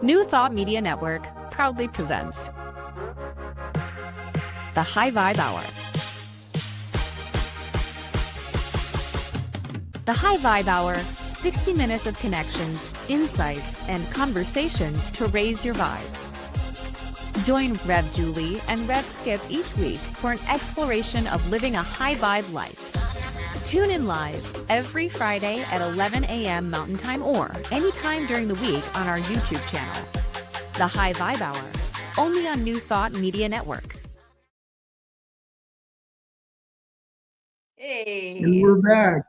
New Thought Media Network proudly presents the High Vibe Hour. The High Vibe Hour, 60 minutes of connections, insights, and conversations to raise your vibe. Join Rev Julie and Rev Skip each week for an exploration of living a high vibe life. Tune in live every Friday at 11 a.m. Mountain Time or anytime during the week on our YouTube channel. The High Vibe Hour, only on New Thought Media Network. Hey. And we're back.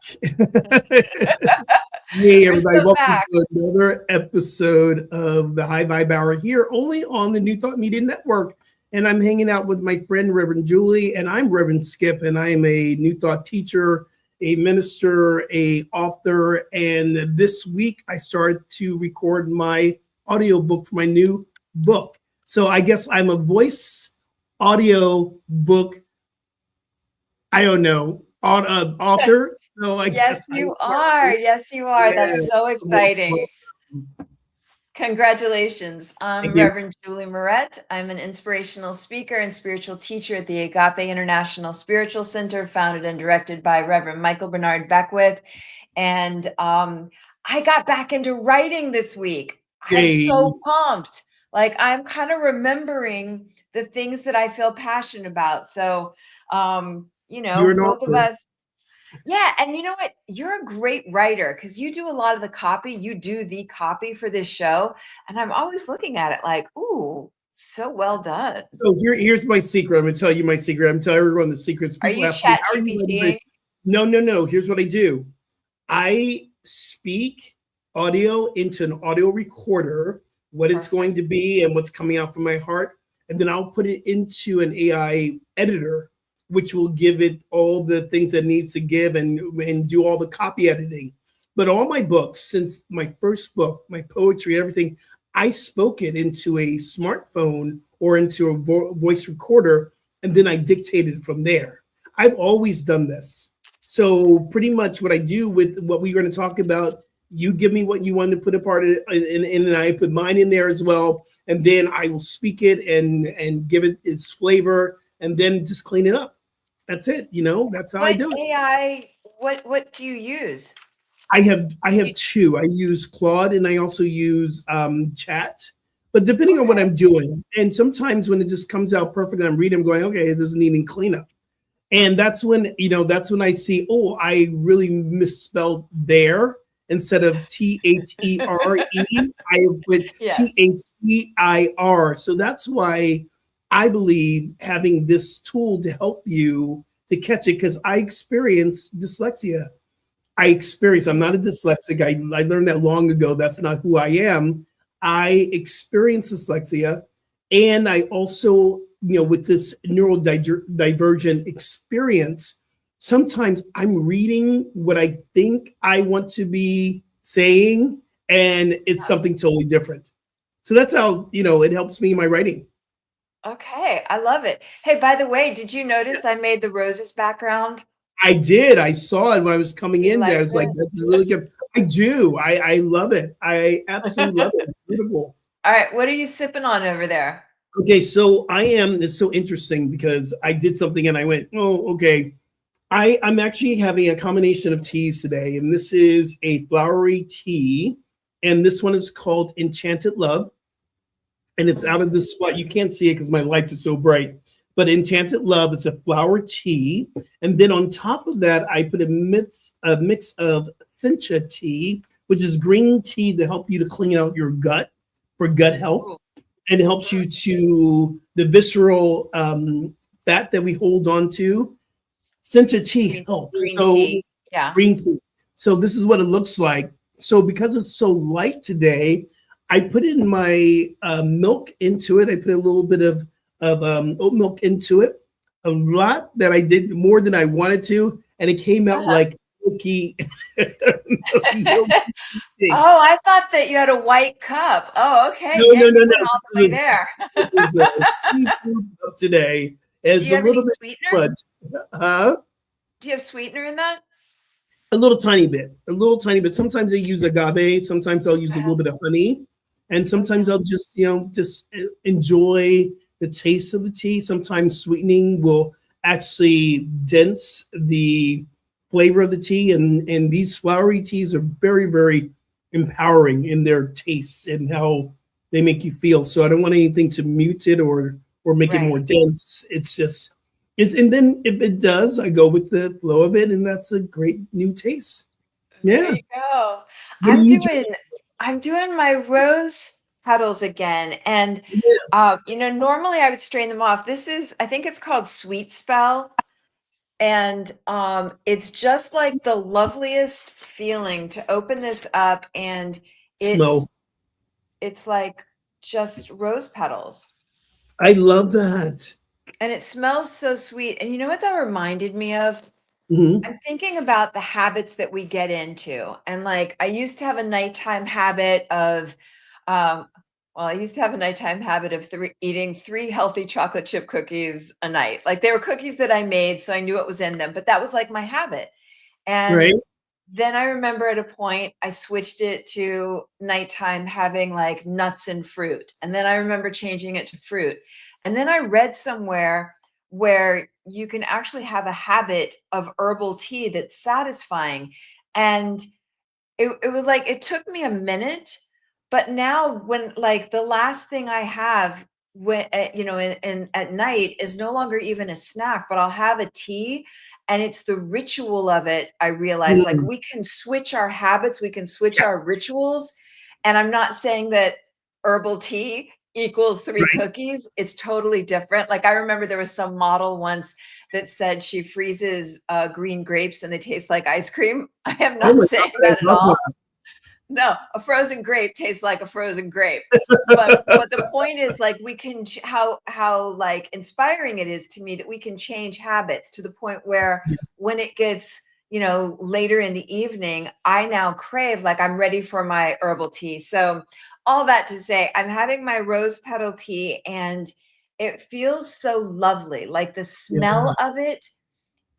Hey, everybody. Welcome to another episode of the High Vibe Hour here, only on the New Thought Media Network. And I'm hanging out with my friend, Reverend Julie, and I'm Reverend Skip, and I am a New Thought teacher, a minister, a author. And this week I started to record my audiobook for my new book. So I guess I'm a voice audio book, I don't know, author. So I Yes, you are. Yes, you are. Yeah. That's so exciting. Congratulations. I'm Reverend Julie Moret. I'm an inspirational speaker and spiritual teacher at the Agape International Spiritual Center, founded and directed by Reverend Michael Bernard Beckwith. And I got back into writing this week. I'm so pumped. Like, I'm kind of remembering the things that I feel passionate about. So, both of us. Yeah. And you know what? You're a great writer because you do a lot of the copy. You do the copy for this show. And I'm always looking at it like, ooh, so well done. So here's my secret. I'm going to tell you my secret. I'm telling everyone the secrets. Are you chat GPT? No. Here's what I do. I speak audio into an audio recorder, what it's going to be and what's coming out from my heart. And then I'll put it into an AI editor, which will give it all the things that it needs to give and do all the copy editing. But all my books, since my first book, my poetry, everything, I spoke it into a smartphone or into a voice recorder, and then I dictated from there. I've always done this. So pretty much what I do with what we're going to talk about, you give me what you want to put a part of it, and I put mine in there as well. And then I will speak it and give it its flavor and then just clean it up. That's it. That's how I do it. AI, what do you use? I have two. I use Claude and I also use Chat, but depending on what I'm doing. And sometimes when it just comes out perfect and I'm reading, I'm going, okay, it doesn't need any cleanup. And that's when I see, oh, I really misspelled there. Instead of THERE, I put THEIR. So that's why I believe having this tool to help you to catch it, because I experience dyslexia. I'm not a dyslexic. I learned that long ago. That's not who I am. I experience dyslexia. And I also, with this neurodivergent experience, sometimes I'm reading what I think I want to be saying, and it's something totally different. So that's how, it helps me in my writing. Okay, I love it. Hey, by the way, did you notice I made the roses background? I did. I saw it when I was coming in there. I was like, that's really good. I do. I love it. I absolutely love it. It's beautiful. All right. What are you sipping on over there? Okay, so it's so interesting because I did something and I went, oh, okay. I'm actually having a combination of teas today, and this is a flowery tea, and this one is called Enchanted Love, and it's out of this spot. You can't see it because my lights are so bright, but Enchanted Love is a flower tea, and then on top of that, I put a mix of Sencha tea, which is green tea to help you to clean out your gut for gut health, and it helps you to the visceral fat that we hold on to. Sencha tea helps. Green tea. So this is what it looks like. So because it's so light today, I put in my milk into it. I put a little bit of oat milk into it. A lot that I did more than I wanted to, and it came out like milky. Oh, I thought that you had a white cup. Oh, okay. No. All the way there. This is a cup today. It's Do you have a little any bit sweetener? Huh? Do you have sweetener in that? A little tiny bit. Sometimes I use agave. Sometimes I'll use a little bit of honey. And sometimes I'll just, just enjoy the taste of the tea. Sometimes sweetening will actually dense the flavor of the tea. And these flowery teas are very, very empowering in their tastes and how they make you feel. So I don't want anything to mute it or make it more Right. dense. And then if it does, I go with the flow of it, and that's a great new taste. There Yeah. you go. What do I'm you doing I'm doing my rose petals again. And do? normally I would strain them off. This is, I think it's called Sweet Spell. And it's just like the loveliest feeling to open this up, and Smell. it's like just rose petals. I love that. And it smells so sweet. And you know what that reminded me of? Hmm. I'm thinking about the habits that we get into. And like I used to have a nighttime habit of um I used to have a nighttime habit of eating 3 healthy chocolate chip cookies a night. Like they were cookies that I made, so I knew what was in them, but that was like my habit. Right? And then I remember at a point I switched it to nighttime having like nuts and fruit. And then I remember changing it to fruit. And then I read somewhere where you can actually have a habit of herbal tea that's satisfying. And it was like it took me a minute, but now when like the last thing I have when in at night is no longer even a snack, but I'll have a tea, and it's the ritual of it. I realize like Mm, we can switch our habits, we can switch yeah, our rituals. And I'm not saying that herbal tea equals 3 cookies. It's totally different. Like I remember there was some model once that said she freezes green grapes and they taste like ice cream. I am oh not my God, saying I that at love all. that. No, a frozen grape tastes like a frozen grape. But the point is like we can how like inspiring it is to me that we can change habits to the point where Yeah, when it gets, later in the evening, I now crave like I'm ready for my herbal tea. So all that to say, I'm having my rose petal tea, and it feels so lovely. Like the yeah. smell of it,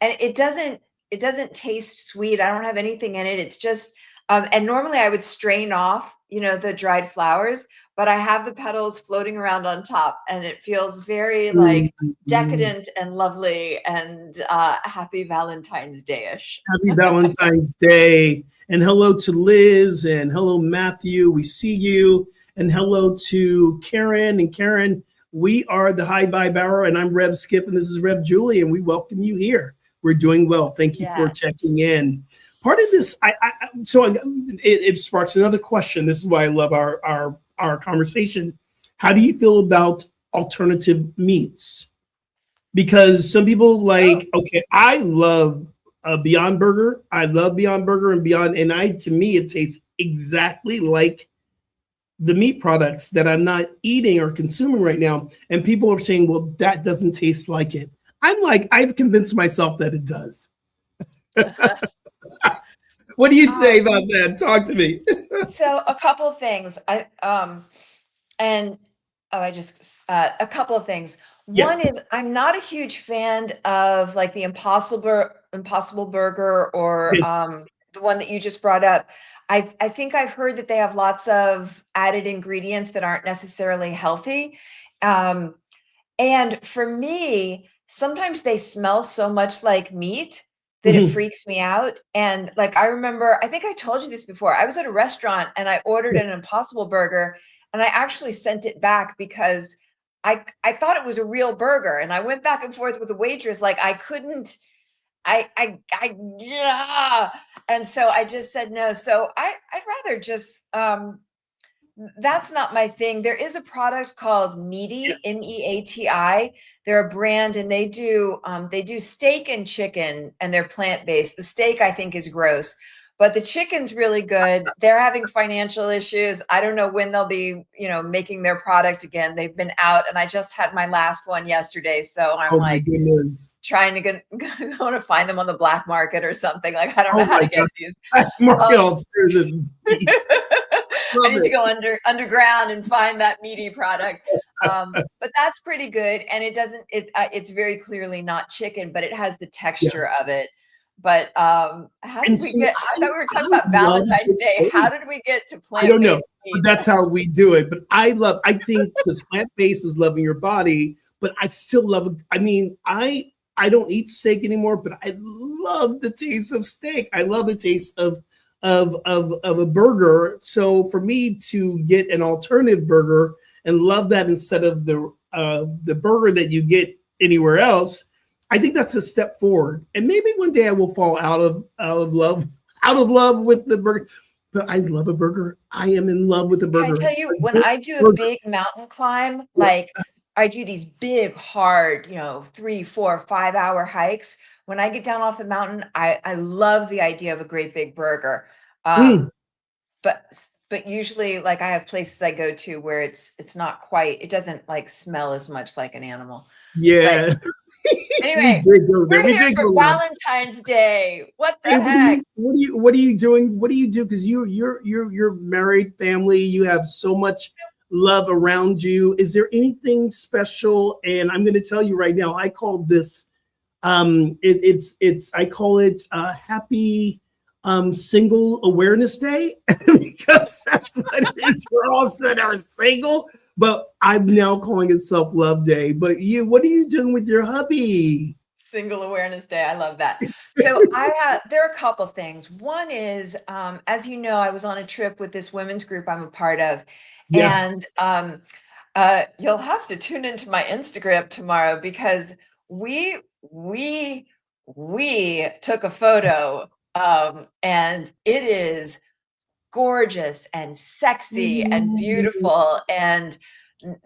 and it doesn't taste sweet. I don't have anything in it. It's just and normally I would strain off, the dried flowers, but I have the petals floating around on top, and it feels very Mm, like mm. decadent and lovely and happy Valentine's Day-ish. Happy Valentine's Day. And hello to Liz and hello, Matthew. We see you. And hello to Karen. And Karen, we are the High Vibe Hour, and I'm Rev Skip, and this is Rev Julie, and we welcome you here. We're doing well. Thank you for Yes. checking in. Part of this, it sparks another question. This is why I love our conversation. How do you feel about alternative meats? Because some people Oh, like, okay, I love a Beyond Burger. I love Beyond Burger and Beyond, and to me, it tastes exactly like the meat products that I'm not eating or consuming right now. And people are saying, well, that doesn't taste like it. I'm like, I've convinced myself that it does. What do you say um, about that? Talk to me. so a couple things. And I just a couple of things. Yeah. One is I'm not a huge fan of like the Impossible Burger or Okay. the one that you just brought up. I think I've heard that they have lots of added ingredients that aren't necessarily healthy. Um, and for me, sometimes they smell so much like meat that it Mhm. freaks me out. And like I remember, I think I told you this before. I was at a restaurant and I ordered an Impossible Burger, and I actually sent it back because I thought it was a real burger. And I went back and forth with the waitress, like I couldn't, yeah. And so I just said no. So I'd rather just that's not my thing. There is a product called Yeah. Meaty, Meati. They're a brand, and they do steak and chicken, and they're plant-based. The steak I think is gross, but the chicken's really good. They're having financial issues. I don't know when they'll be, making their product again. They've been out, and I just had my last one yesterday, so I'm Oh my like goodness. trying to get going to find them on the black market or something. Like I don't know Oh how my to get these. God. Market Um, alternative meats. I Love need to it. go underground and find that meaty product. But that's pretty good, and it's very clearly not chicken, but it has the Yeah. texture of it. But how And did we see, get? I thought we were I talking about love Valentine's this Day. How word. did we get to I don't know, plant-based but meats? that's how we do it. But I think because plant-based is loving your body, but I still love, I mean, I don't eat steak anymore, but I love the taste of steak. I love the taste of a burger. So for me to get an alternative burger and love that instead of the burger that you get anywhere else, I think that's a step forward. And maybe one day I will fall out of love with the burger. But I love a burger. I am in love with a Can I burger. tell you, when I do a Burger. big mountain climb, Yeah. like I do these big, hard, 3, 4, 5 hour hikes. When I get down off the mountain, I love the idea of a great big burger. Mm, But usually, like I have places I go to where it's not quite, it doesn't like smell as much like an animal. But yeah. We anyway, did go there. we're We here did for go there. Valentine's Day. What the Hey, heck? what are you doing? What do you do? Because you're married, family. You have so much love around you. Is there anything special? And I'm going to tell you right now. I call this it's I call it happy single awareness day because that's what it is for us that are single. But I'm now calling it self-love day. But what are you doing with your hubby? Single Awareness Day. I love that. So there are a couple things. One is, as you know, I was on a trip with this women's group I'm a part of, Yeah. and you'll have to tune into my Instagram tomorrow because we we we took a photo, and it is gorgeous and sexy and beautiful. And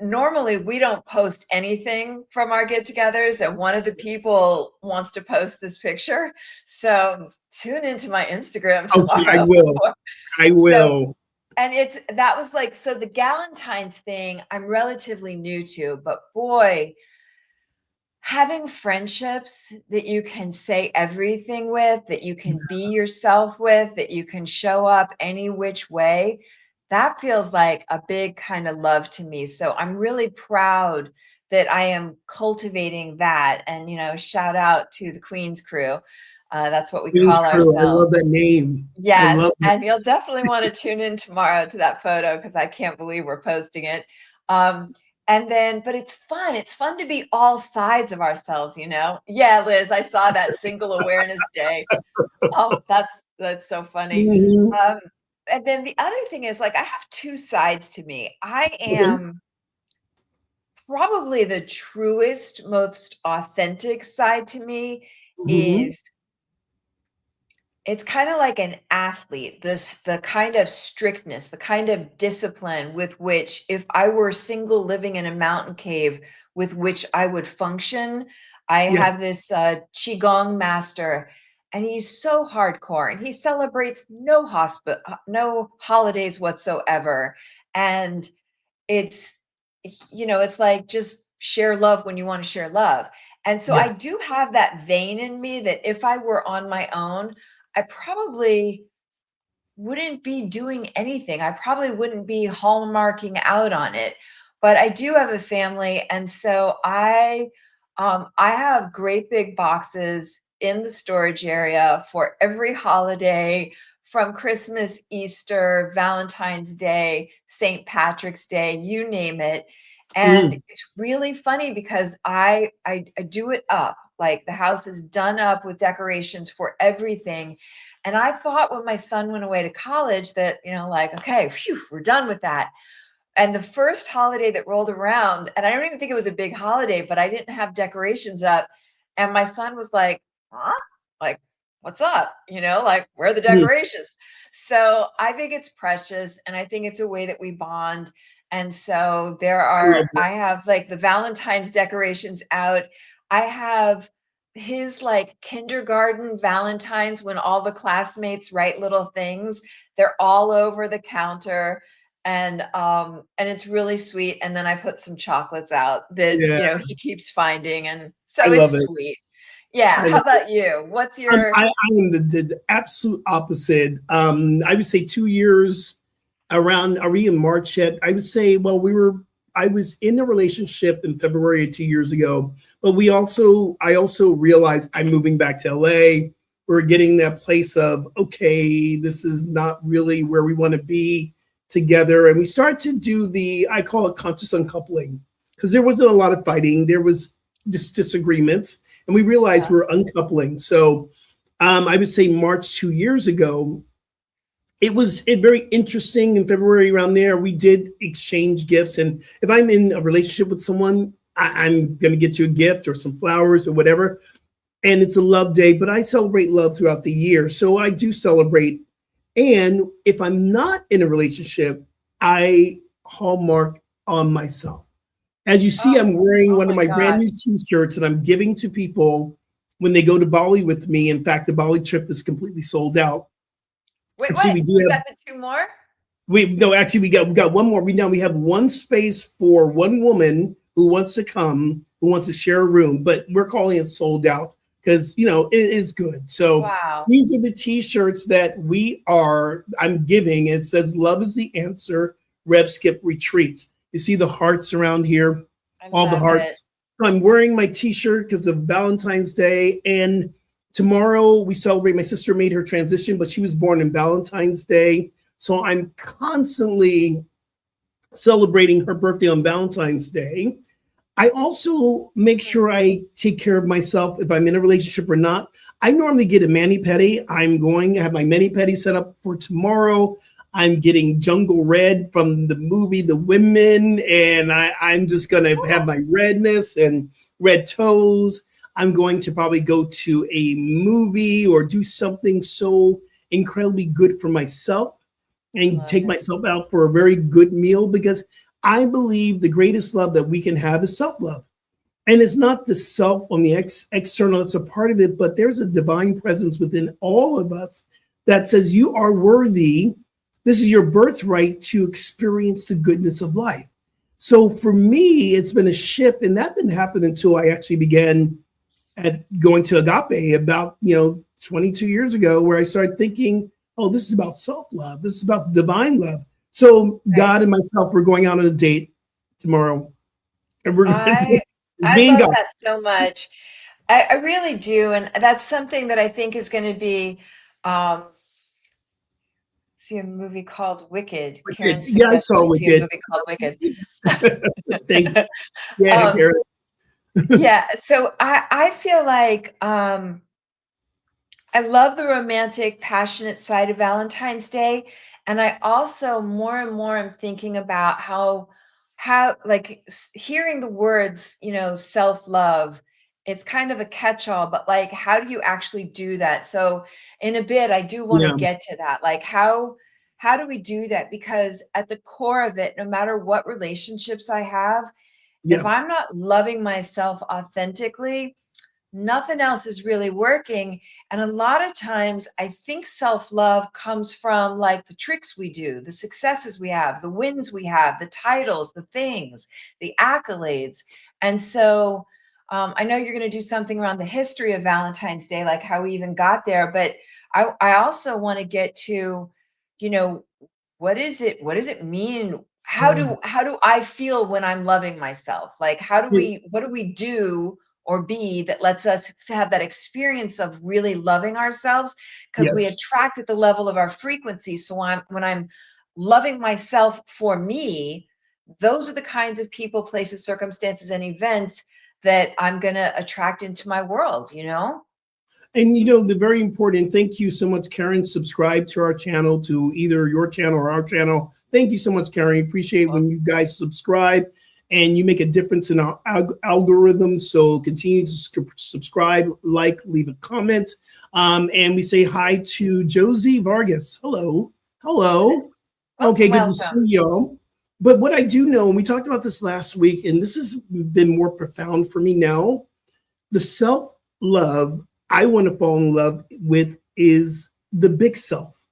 normally we don't post anything from our get-togethers, and one of the people wants to post this picture. So tune into my Instagram Okay, I tomorrow. will. I So, will. and that was like, so the Galentine's thing I'm relatively new to, but boy, having friendships that you can say everything with, that you can be yourself with, that you can show up any which way, that feels like a big kind of love to me. So I'm really proud that I am cultivating that. And, shout out to the Queen's Crew. That's what we Queen's call Crew. I love ourselves. that name. I love Yes, it. and you'll definitely want to tune in tomorrow to that photo because I can't believe we're posting it. Um, and then, but it's fun. It's fun to be all sides of ourselves, you know? Yeah, Liz, I saw that Single Awareness Day. Oh, that's so funny. Mhm. Um, and then the other thing is, like, I have two sides to me. I Okay. am probably the truest, most authentic side to me Mhm. is, it's kinda like an athlete, the kind of strictness, the kind of discipline with which, if I were single living in a mountain cave, with which I would function. I Yeah. have this, qigong master, and he's so hardcore, and he celebrates no holidays whatsoever, and it's it's like, just share love when you wanna share love. And so I Yeah. do have that vein in me that if I were on my own, I probably wouldn't be doing anything. I probably wouldn't be hallmarking out on it. But I do have a family, and so I have great big boxes in the storage area for every holiday, from Christmas, Easter, Valentine's Day, St. Patrick's Day, you name it. And Mm. it's really funny because I do it up. Like, the house is done up with decorations for everything. And I thought when my son went away to college that, like, okay, phew, we're done with that. And the first holiday that rolled around, and I don't even think it was a big holiday, but I didn't have decorations up. And my son was like, huh? Like, what's up? Like, where are the Mm. decorations? So I think it's precious, and I think it's a way that we bond. And so I love I that. have like the Valentine's decorations out. I have his like kindergarten Valentines when all the classmates write little things. They're all over the counter, and it's really sweet. And then I put some chocolates out that Yeah. he keeps finding, and I so love it's it. sweet. Yeah, I how love it. about you? What's your I am the absolute opposite. I would say 2 years around, are we in March yet? I would say, well, I was in a relationship in February of 2 years ago, but I also realized I'm moving back to LA. we're getting that place of, okay, this is not really where we want to be together. And we start to do I call it conscious uncoupling, because there wasn't a lot of fighting. There was just disagreements, and we realized we're uncoupling. So I would say March 2 years ago, it was very interesting. In February around there, we did exchange gifts. And if I'm in a relationship with someone, I'm going to get you a gift or some flowers or whatever. And it's a love day, but I celebrate love throughout the year. So I do celebrate. And if I'm not in a relationship, I hallmark on myself. As you see, I'm wearing one of my brand new t-shirts that I'm giving to people when they go to Bali with me. In fact, the Bali trip is completely sold out. Wait, what? We got the 2 more? We got one more. We have one space for one woman who wants to come, who wants to share a room, but we're calling it sold out because, it is good. So These are the t-shirts that I'm giving. It says, "Love is the answer, Rev Skip Retreats." You see the hearts around here, all the hearts. So I'm wearing my t-shirt because of Valentine's Day. And tomorrow we celebrate, my sister made her transition, but she was born on Valentine's Day. So I'm constantly celebrating her birthday on Valentine's Day. I also make sure I take care of myself if I'm in a relationship or not. I normally get a mani-pedi. I'm going to have my mani-pedi set up for tomorrow. I'm getting jungle red from the movie The Women, and I'm just going to have my redness and red toes. I'm going to probably go to a movie or do something so incredibly good for myself and take myself out for a very good meal, because I believe the greatest love that we can have is self-love. And it's not the self on the external, it's a part of it, but there's a divine presence within all of us that says you are worthy. This is your birthright to experience the goodness of life. So for me, it's been a shift, and that didn't happen until I actually began at going to Agape about 22 years ago, where I started thinking, oh, this is about self-love. This is about divine love. So God and myself, we're going out on a date tomorrow. And we're I love God. That so much. I really do. And that's something that I think is going to be, see a movie called Wicked. Karen I saw Wicked. See a movie called Wicked. Thanks. Yeah, Karen. Yeah. So I feel like I love the romantic, passionate side of Valentine's Day. And I also more and more am thinking about how like hearing the words, self-love, it's kind of a catch-all, but like, how do you actually do that? So in a bit, I do want to get to that. Like how do we do that? Because at the core of it, no matter what relationships I have, if I'm not loving myself authentically, nothing else is really working. And a lot of times I think self-love comes from like the tricks we do, the successes we have, the wins we have, the titles, the things, the accolades. And so I know you're going to do something around the history of Valentine's Day, like how we even got there. But I also want to get to, what does it mean? How do I feel when I'm loving myself? Like, what do we do or be that lets us have that experience of really loving ourselves? Because we attract at the level of our frequency. So when I'm loving myself for me, those are the kinds of people, places, circumstances, and events that I'm going to attract into my world, And the very important, thank you so much, Karen. Subscribe to our channel, to either your channel or our channel. Thank you so much, Karen. Appreciate when you guys subscribe and you make a difference in our algorithm. So continue to subscribe, like, leave a comment. And we say hi to Josie Vargas. Hello. Okay, good to see y'all. But what I do know, and we talked about this last week, and this has been more profound for me now, the self-love I want to fall in love with is the big self.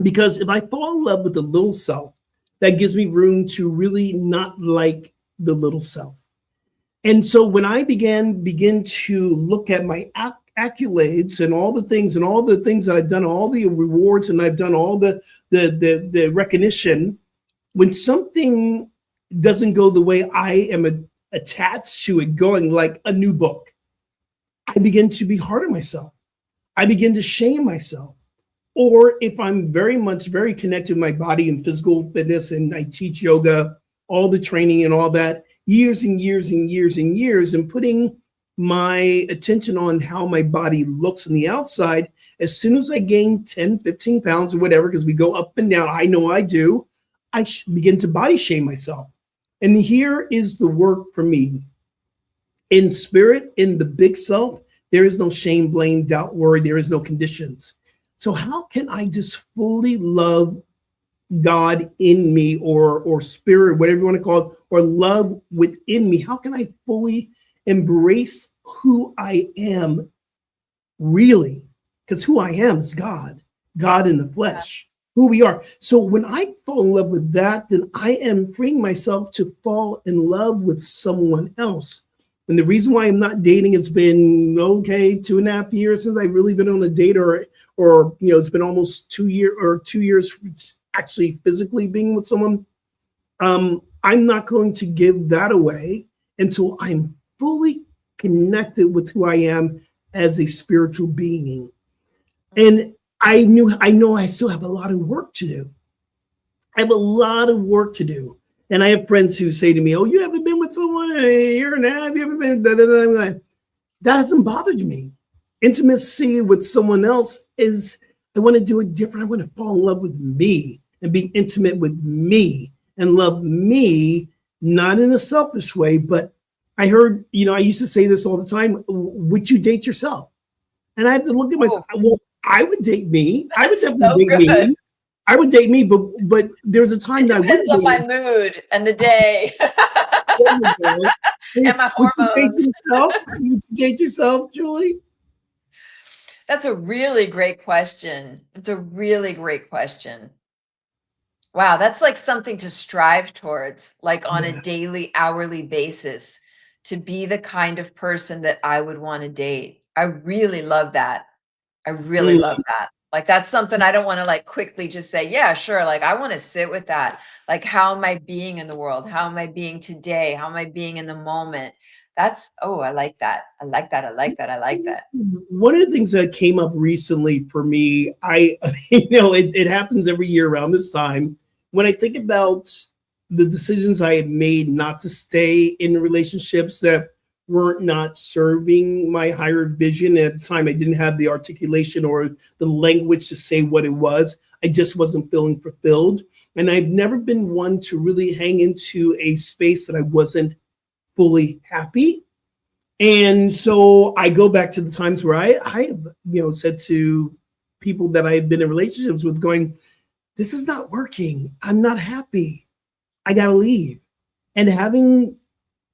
Because if I fall in love with the little self, that gives me room to really not like the little self. And so when I begin to look at my accolades and all the things that I've done, all the rewards, and I've done all the recognition, when something doesn't go the way I am attached to it going, like a new book, I begin to be hard on myself. I begin to shame myself. Or if I'm very connected to my body and physical fitness, and I teach yoga, all the training and all that, years and years and years and years, and putting my attention on how my body looks on the outside, as soon as I gain 10, 15 pounds or whatever, because we go up and down, I know I do, I begin to body shame myself. And here is the work for me. In spirit, in the big self, there is no shame, blame, doubt, worry. There is no conditions. So how can I just fully love God in me, or spirit, whatever you want to call it, or love within me? How can I fully embrace who I am really? Because who I am is God, God in the flesh, who we are. So when I fall in love with that, then I am freeing myself to fall in love with someone else. And the reason why I'm not dating, it's been 2.5 years since I've really been on a date, or it's been almost 2 years actually physically being with someone. I'm not going to give that away until I'm fully connected with who I am as a spiritual being. And I know I still have a lot of work to do. I have a lot of work to do. And I have friends who say to me, "Oh, you haven't been with someone in a year and a half? You haven't been?" I'm like, that hasn't bothered me. Intimacy with someone else is, I want to do it different. I want to fall in love with me and be intimate with me and love me, not in a selfish way. But I heard, I used to say this all the time: would you date yourself? And I have to look at myself. Well, I would date me. I would definitely date me. I would date me, but there's a time that I depends on my mood and the day. And my hormones. Would you date yourself, Julie? That's a really great question. That's a really great question. Wow, that's like something to strive towards, like on a daily, hourly basis, to be the kind of person that I would want to date. I really love that. I really love that. Like, that's something I don't want to like quickly just say, yeah, sure. Like, I want to sit with that. Like, how am I being in the world? How am I being today? How am I being in the moment? That's, I like that. I like that. I like that. I like that. One of the things that came up recently for me, it happens every year around this time. When I think about the decisions I had made not to stay in relationships that were not serving my higher vision. At the time, I didn't have the articulation or the language to say what it was. I just wasn't feeling fulfilled. And I've never been one to really hang into a space that I wasn't fully happy. And so I go back to the times where I have, said to people that I've been in relationships with, going, this is not working. I'm not happy. I got to leave. And having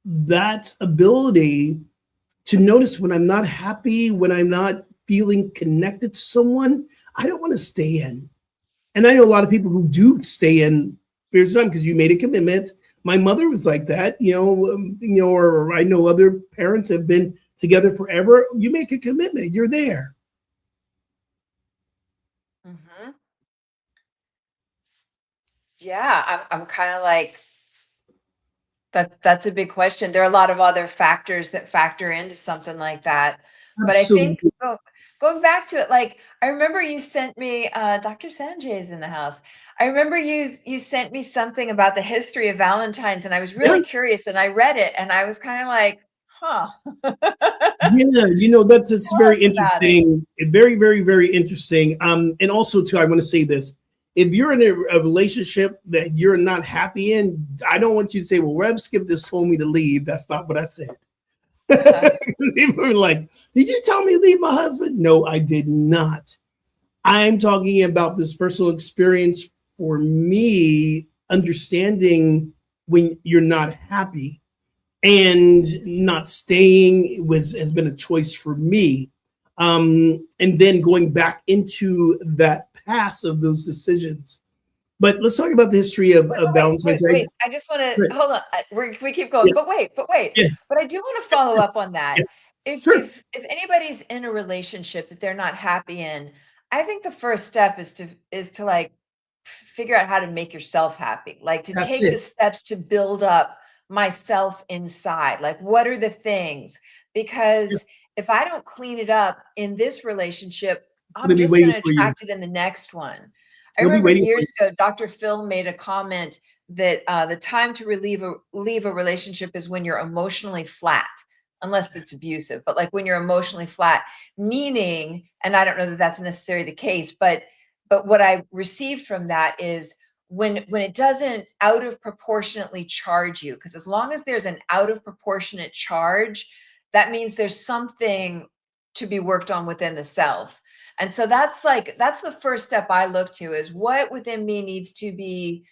that ability to notice when I'm not happy, when I'm not feeling connected to someone, I don't want to stay in. And I know a lot of people who do stay in for time because you made a commitment. My mother was like that, or I know other parents have been together forever. You make a commitment, you're there. Mm-hmm. Yeah, I'm kind of like, that's a big question. There are a lot of other factors that factor into something like that. But Absolutely. I think going back to it, like, I remember you sent me, Dr. Sanjay is in the house. I remember you sent me something about the history of Valentine's, and I was really curious, and I read it, and I was kind of like, huh. Yeah, that's very interesting. Very, very, very interesting. And also too, I want to say this. If you're in a relationship that you're not happy in, I don't want you to say, well, Rev Skip just told me to leave. That's not what I said. People are like, did you tell me to leave my husband? No, I did not. I'm talking about this personal experience for me, understanding when you're not happy and not staying has been a choice for me. And then going back into that past of those decisions. But let's talk about the history of Valentine's Day. Wait, I just want to hold on. We keep going, but wait. Yeah. But I do want to follow up on that. Yeah. If anybody's in a relationship that they're not happy in, I think the first step is to like figure out how to make yourself happy, like to take the steps to build up myself inside. Like, what are the things? Because if I don't clean it up in this relationship, I'm Gonna be just going waiting to for you. attract it in the next one. I He'll be remember waiting for years ago, Dr. Phil made a comment that the time to leave a relationship is when you're emotionally flat, unless it's abusive, but like when you're emotionally flat, meaning, and I don't know that that's necessarily the case, but what I received from that is when it doesn't out of proportionately charge you, because as long as there's an out of proportionate charge, that means there's something to be worked on within the self. And so that's the first step I look to, is what within me needs to be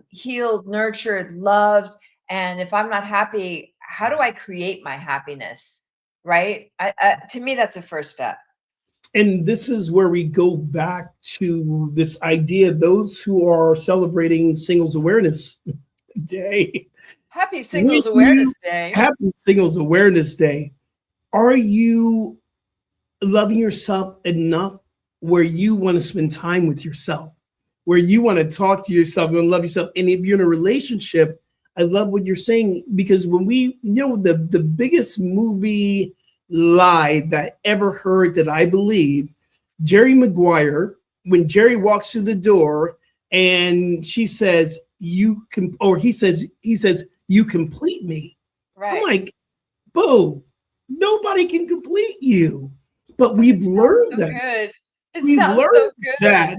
healed, nurtured, loved. And if I'm not happy, how do I create my happiness? Right? To me, that's a first step. And this is where we go back to this idea, those who are celebrating Singles Awareness Day. Happy Singles Awareness Day. Happy Singles Awareness Day. Are you loving yourself enough where you want to spend time with yourself, where you want to talk to yourself and love yourself? And if you're in a relationship, I love what you're saying, because when the biggest movie lie that I ever heard, that I believe, Jerry Maguire, when Jerry walks through the door and she says, you can, or he says, you complete me. Right. I'm like, boo, nobody can complete you. But we've learned that. We've learned that.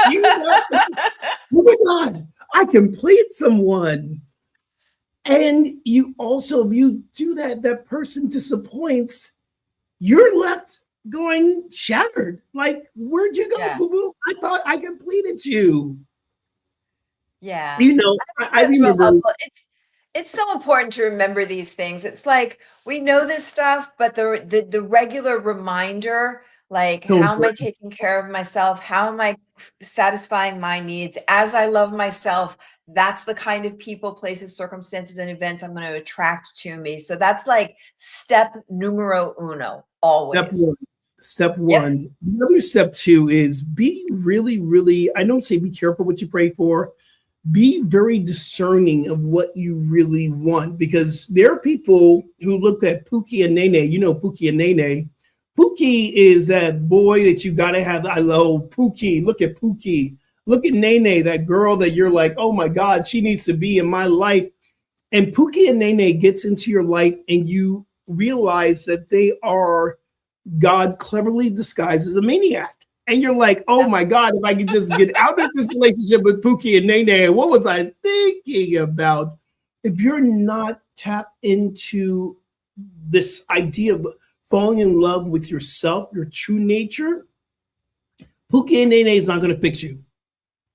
You know, oh my God, I complete someone. And you also, if you do that, that person disappoints, you're left going shattered. Like, where'd you go, boo-boo? I thought I completed you. Yeah. You know, I remember. It's so important to remember these things. It's like, we know this stuff, but the regular reminder, like, So how am I taking care of myself? How am I satisfying my needs? As I love myself, that's the kind of people, places, circumstances, and events I'm going to attract to me. So that's like step numero uno, always. Step one. Yep. The other step two is be really, really, I don't say be careful what you pray for. Be very discerning of what you really want, because there are people who look at Pookie and Nene. You know Pookie and Nene. Pookie is that boy that you got to have. I love Pookie. Look at Pookie. Look at Nene, that girl that you're like, oh my God, she needs to be in my life. And Pookie and Nene gets into your life and you realize that they are God cleverly disguised as a maniac. And you're like, oh my God, if I could just get out of this relationship with Pookie and Nene, what was I thinking about? If you're not tapped into this idea of falling in love with yourself, your true nature, Pookie and Nene is not going to fix you.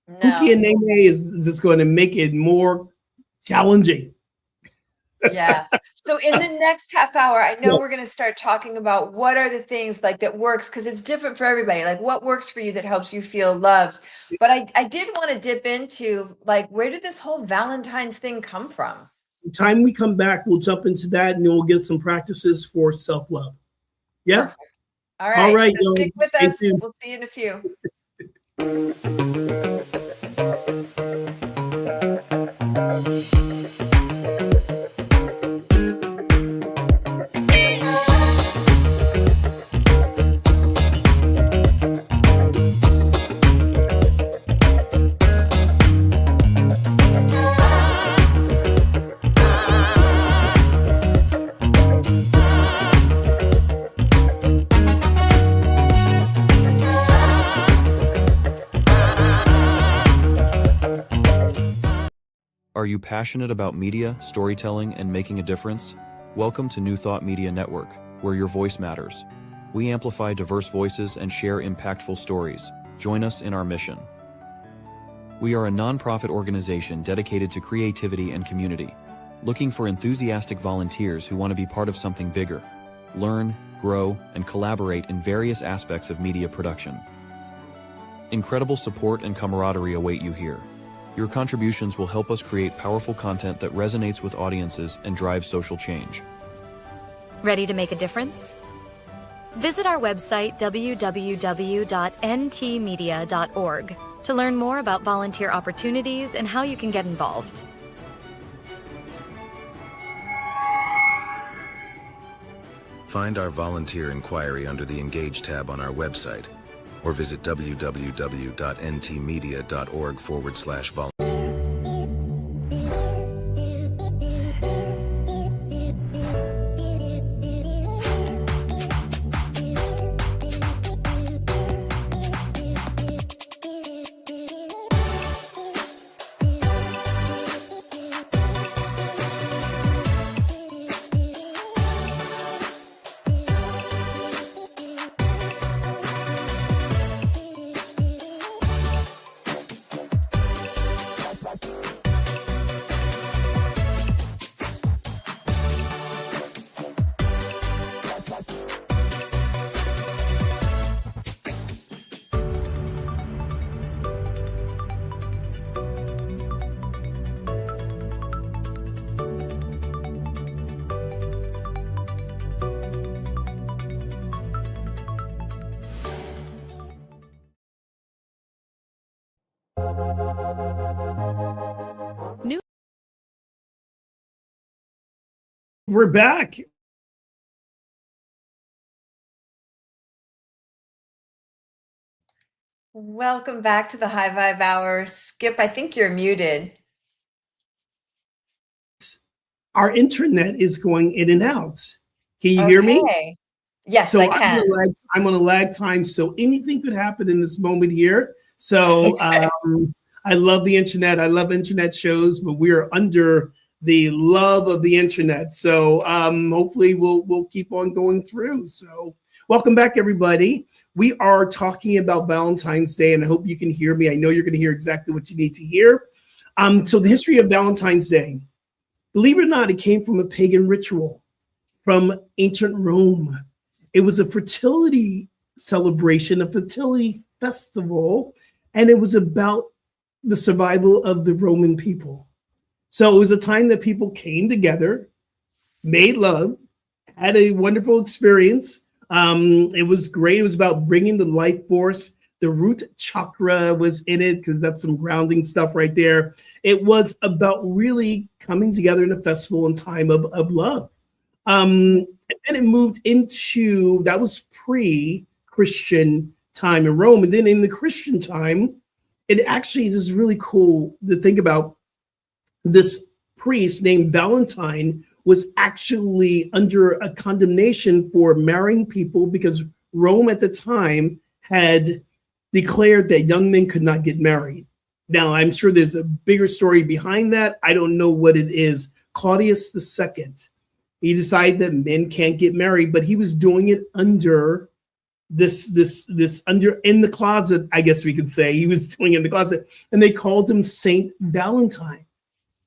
No. Pookie and Nene is just going to make it more challenging. Yeah. So in the next half hour, I know we're going to start talking about what are the things like that works, because it's different for everybody. Like, what works for you that helps you feel loved. But I did want to dip into, like, where did this whole Valentine's thing come from? The time we come back, we'll jump into that and then we'll get some practices for self-love. Yeah. Perfect. All right. All right. So stick with us. We'll see you in a few. Are you passionate about media, storytelling, and making a difference? Welcome to New Thought Media Network, where your voice matters. We amplify diverse voices and share impactful stories. Join us in our mission. We are a nonprofit organization dedicated to creativity and community, looking for enthusiastic volunteers who want to be part of something bigger. Learn, grow, and collaborate in various aspects of media production. Incredible support and camaraderie await you here. Your contributions will help us create powerful content that resonates with audiences and drives social change. Ready to make a difference? Visit our website www.ntmedia.org to learn more about volunteer opportunities and how you can get involved. Find our volunteer inquiry under the Engage tab on our website, or visit www.ntmedia.org/volunteer. We're back. Welcome back to the High Vibe Hour. Skip, I think you're muted. Our internet is going in and out. Can you hear me? Yes, so I can. I'm on a lag time, so anything could happen in this moment here. So I love the internet. I love internet shows, but we are under the love of the internet. So hopefully we'll keep on going through. So welcome back, everybody. We are talking about Valentine's Day, and I hope you can hear me. I know you're going to hear exactly what you need to hear. So the history of Valentine's Day, believe it or not, it came from a pagan ritual from ancient Rome. It was a fertility celebration, a fertility festival, and it was about the survival of the Roman people. So it was a time that people came together, made love, had a wonderful experience. It was great. It was about bringing the life force. The root chakra was in it because that's some grounding stuff right there. It was about really coming together in a festival and time of love. And then it moved into, that was pre-Christian time in Rome. And then in the Christian time, it actually is really cool to think about. This priest named Valentine was actually under a condemnation for marrying people because Rome at the time had declared that young men could not get married. Now, I'm sure there's a bigger story behind that. I don't know what it is. Claudius II, he decided that men can't get married, but he was doing it under this under in the closet, I guess we could say. He was doing it in the closet, and they called him Saint Valentine.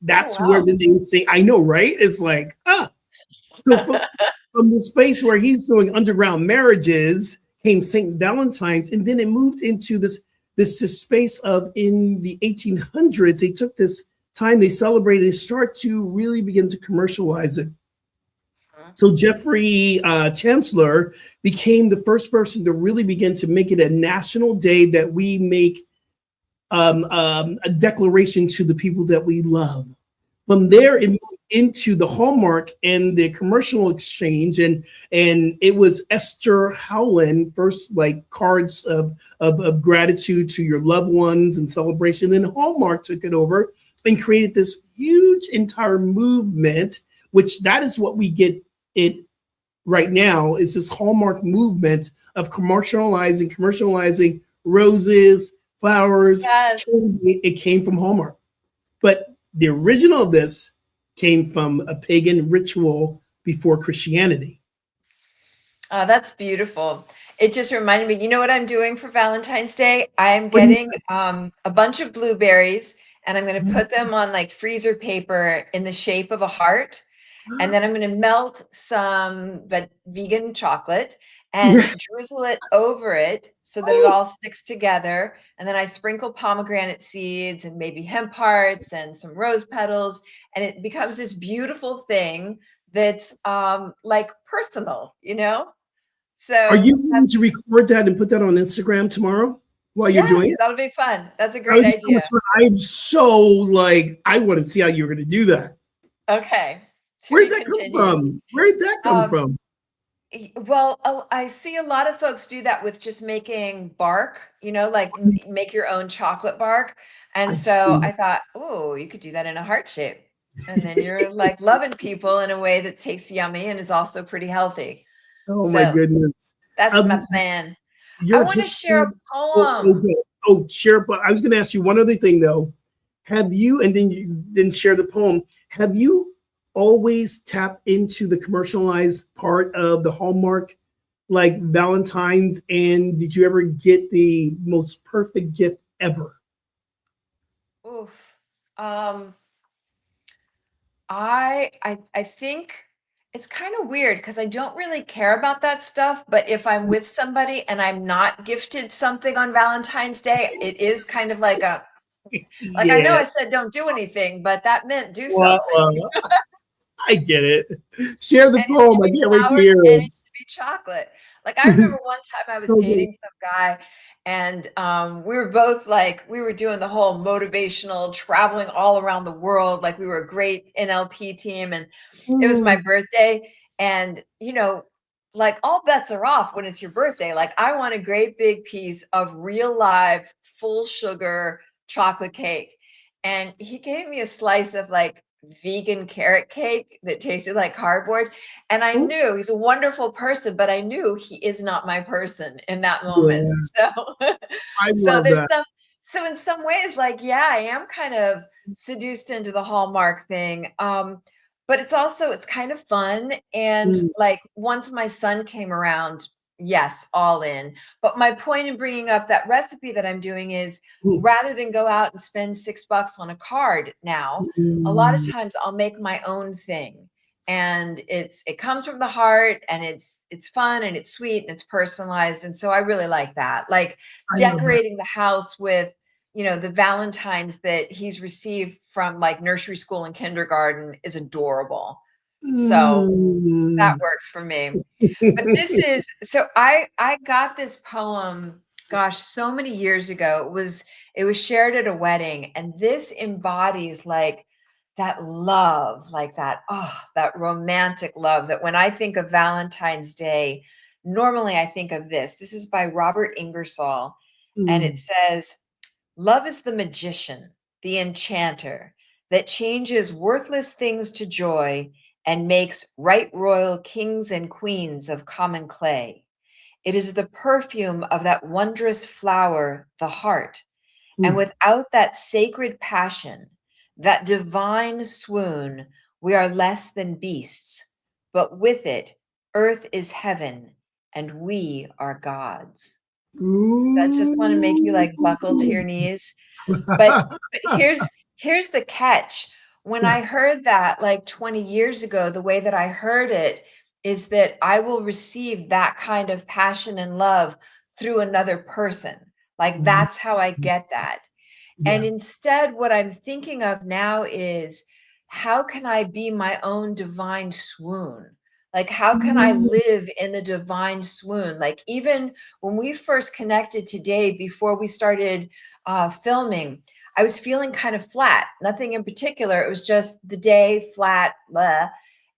That's where the name Saint, I know, right? It's like, So from the space where he's doing underground marriages came Saint Valentine's, and then it moved into this space of, in the 1800s, they took this time, they celebrated, they start to really begin to commercialize it. So Jeffrey Chancellor became the first person to really begin to make it a national day that we make a declaration to the people that we love. From there, it moved into the Hallmark and the commercial exchange, and it was Esther Howland first, like cards of gratitude to your loved ones and celebration. Then Hallmark took it over and created this huge entire movement, which that is what we get it right now, is this Hallmark movement of commercializing roses, flowers. Yes. It came from Hallmark. But the original of this came from a pagan ritual before Christianity. Oh, that's beautiful. It just reminded me, you know what I'm doing for Valentine's Day? I'm getting a bunch of blueberries, and I'm going to put them on like freezer paper in the shape of a heart. And then I'm going to melt some vegan chocolate and drizzle it over it so that it all sticks together. And then I sprinkle pomegranate seeds and maybe hemp hearts and some rose petals. And it becomes this beautiful thing that's like personal, you know? So are you going to record that and put that on Instagram tomorrow while you're doing it? That'll be fun. That's a great idea. I'm so like, I want to see how you're going to do that. Okay. Where'd that come from? Where'd that come from? Well, oh, I see a lot of folks do that with just making bark, like make your own chocolate bark. And I've so seen I thought, oh, you could do that in a heart shape. And then you're like loving people in a way that tastes yummy and is also pretty healthy. Oh my So goodness. that's my Um, plan. I your want to share history. a Oh, poem. okay. Oh, share. But I was going to ask you one other thing though. Have you, and then you then share the poem. Have you always tapped into the commercialized part of the Hallmark, like Valentine's? And did you ever get the most perfect gift ever? Oof. Um, I think it's kind of weird because I don't really care about that stuff, but if I'm with somebody and I'm not gifted something on Valentine's Day, it is kind of like I know Yeah. I said don't do anything, but that meant do Well, something. I get it. Share the And it poem. should I be can't wait to flowers hear and it. it should be chocolate. Like I remember one time I was Okay. dating some guy and we were both like we were doing the whole motivational traveling all around the world. Like we were a great NLP team and it was my Mm, birthday and like all bets are off when it's your birthday. Like I want a great big piece of real live full sugar chocolate cake. And he gave me a slice of like vegan carrot cake that tasted like cardboard. And I mm, knew he's a wonderful person, but I knew he is not my person in that moment. yeah, So, I so love there's that. so in some ways, like, yeah, I am kind of seduced into the Hallmark thing. But it's kind of fun. And Mm, like once my son came around, yes, all in. But my point in bringing up that recipe that I'm doing is mm, rather than go out and spend $6 on a card now, a lot of mm. times I'll make my own thing. And it comes from the heart and it's fun and it's sweet and it's personalized. And so I really like that. Like I love that. decorating the house with the Valentines that he's received from like nursery school and kindergarten is adorable. So that Mm. works for me. But this is so I got this poem, gosh, so many years ago. It was shared at a wedding, and this embodies like that love, like that romantic love that when I think of Valentine's Day, normally I think of this. This is by Robert Ingersoll, and it Mm. says, "Love is the magician, the enchanter that changes worthless things to joy and makes right royal kings and queens of common clay. It is the perfume of that wondrous flower, the heart. And Mm. without that sacred passion, that divine swoon, we are less than beasts. But with it, earth is heaven and we are gods." Does that just want to make you like buckle to your Ooh. knees? But here's the catch. When I heard that like 20 years ago, the way that I heard it is that I will receive that kind of passion and love through another person. Like Mhm. that's how I get that. And Yeah. instead, what I'm thinking of now is how can I be my own divine swoon? Like, how can I Mm. live in the divine swoon? Like, even when we first connected today, before we started filming, I was feeling kind of flat, nothing in particular. It was just the day flat, blah.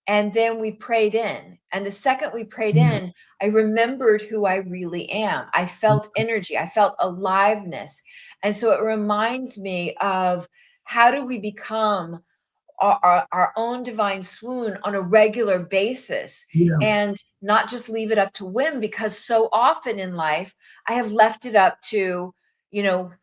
And then we prayed in. And the second we prayed Yeah. in, I remembered who I really am. I felt energy, I felt aliveness. And so it reminds me of how do we become our own divine swoon on a regular basis Yeah. and not just leave it up to whim, because so often in life I have left it up to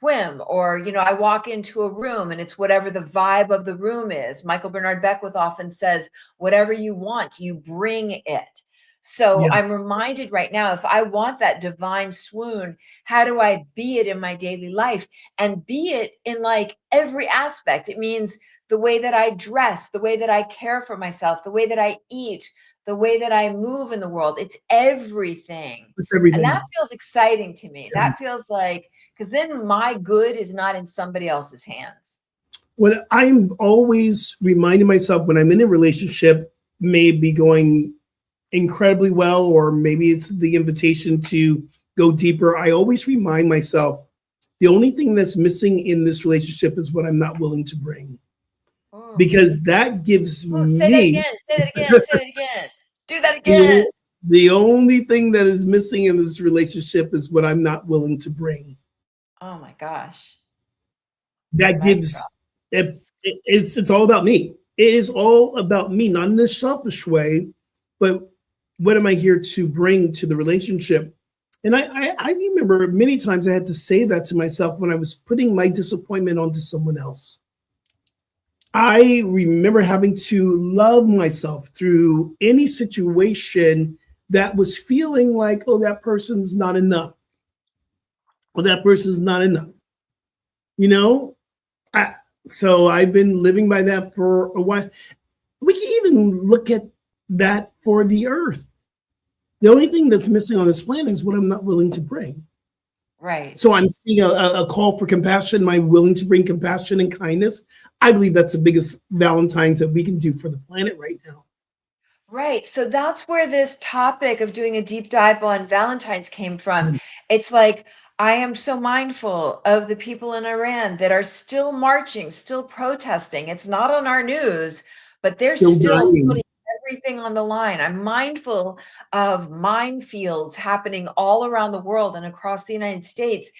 whim, or I walk into a room and it's whatever the vibe of the room is. Michael Bernard Beckwith often says, whatever you want, you bring it. So Yeah. I'm reminded right now, if I want that divine swoon, how do I be it in my daily life, and be it in like every aspect? It means the way that I dress, the way that I care for myself, the way that I eat, the way that I move in the world. It's everything. It's And that everything. feels exciting to me. Yeah. That feels like, because then my good is not in somebody else's hands. What I'm always reminding myself when I'm in a relationship may be going incredibly well, or maybe it's the invitation to go deeper. I always remind myself the only thing that's missing in this relationship is what I'm not willing to bring, Oh, because that gives oh, say that me again. Say that again. Say that again. Do that the again. The only thing that is missing in this relationship is what I'm not willing to bring. Oh my gosh. That Mic gives drop. it's all about me. It is all about me, not in a selfish way, but what am I here to bring to the relationship? And I remember many times I had to say that to myself when I was putting my disappointment onto someone else. I remember having to love myself through any situation that was feeling like, oh, that person's not enough. Or that person's not enough. You know? So I've been living by that for a while. We can even look at that for the earth. The only thing that's missing on this planet is what I'm not willing to bring. Right. So I'm seeing a call for compassion. Am I willing to bring compassion and kindness? I believe that's the biggest Valentines that we can do for the planet right now. Right. So that's where this topic of doing a deep dive on Valentine's came from. Mm. It's like, I am so mindful of the people in Iran that are still marching, still protesting. It's not on our news, but they're Still still dying. putting everything on the line. I'm mindful of minefields happening all around the world and across the United States.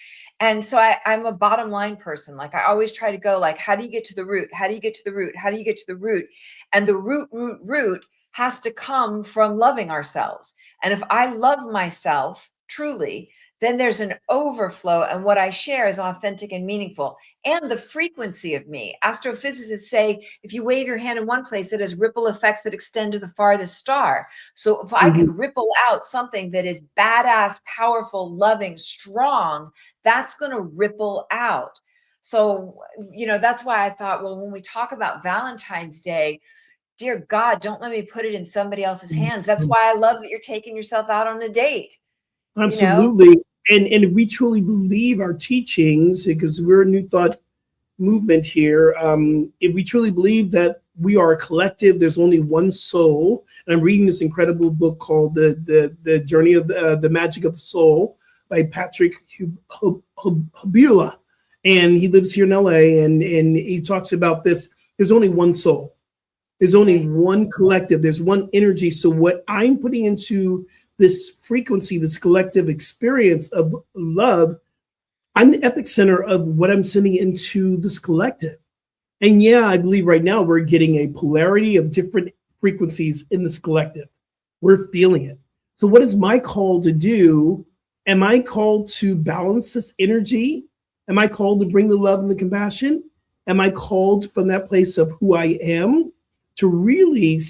And so I'm a bottom line person. Like I always try to go like, how do you get to the root? How do you get to the root? How do you get to the root? And the root has to come from loving ourselves. And if I love myself truly, then there's an overflow, and what I share is authentic and meaningful. And the frequency of me. Astrophysicists say if you wave your hand in one place, it has ripple effects that extend to the farthest star. So if I Mhm. can ripple out something that is badass, powerful, loving, strong, that's going to ripple out. So, that's why I thought, well, when we talk about Valentine's Day, dear God, don't let me put it in somebody else's hands. That's why I love that you're taking yourself out on a date, you know? Absolutely. And if we truly believe our teachings, because we're a New Thought movement here, if we truly believe that we are a collective, there's only one soul. And I'm reading this incredible book called The Journey of the Magic of the Soul by Patrick Hubula. And he lives here in LA, and he talks about this. There's only one soul. There's only one collective. There's one energy. So what I'm putting into this frequency, this collective experience of love, I'm the epicenter of what I'm sending into this collective. And yeah, I believe right now we're getting a polarity of different frequencies in this collective. We're feeling it. So what is my call to do? Am I called to balance this energy? Am I called to bring the love and the compassion? Am I called from that place of who I am to really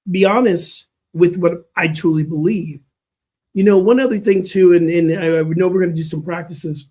be honest with what I truly believe? One other thing too, and I know we're going to do some practices.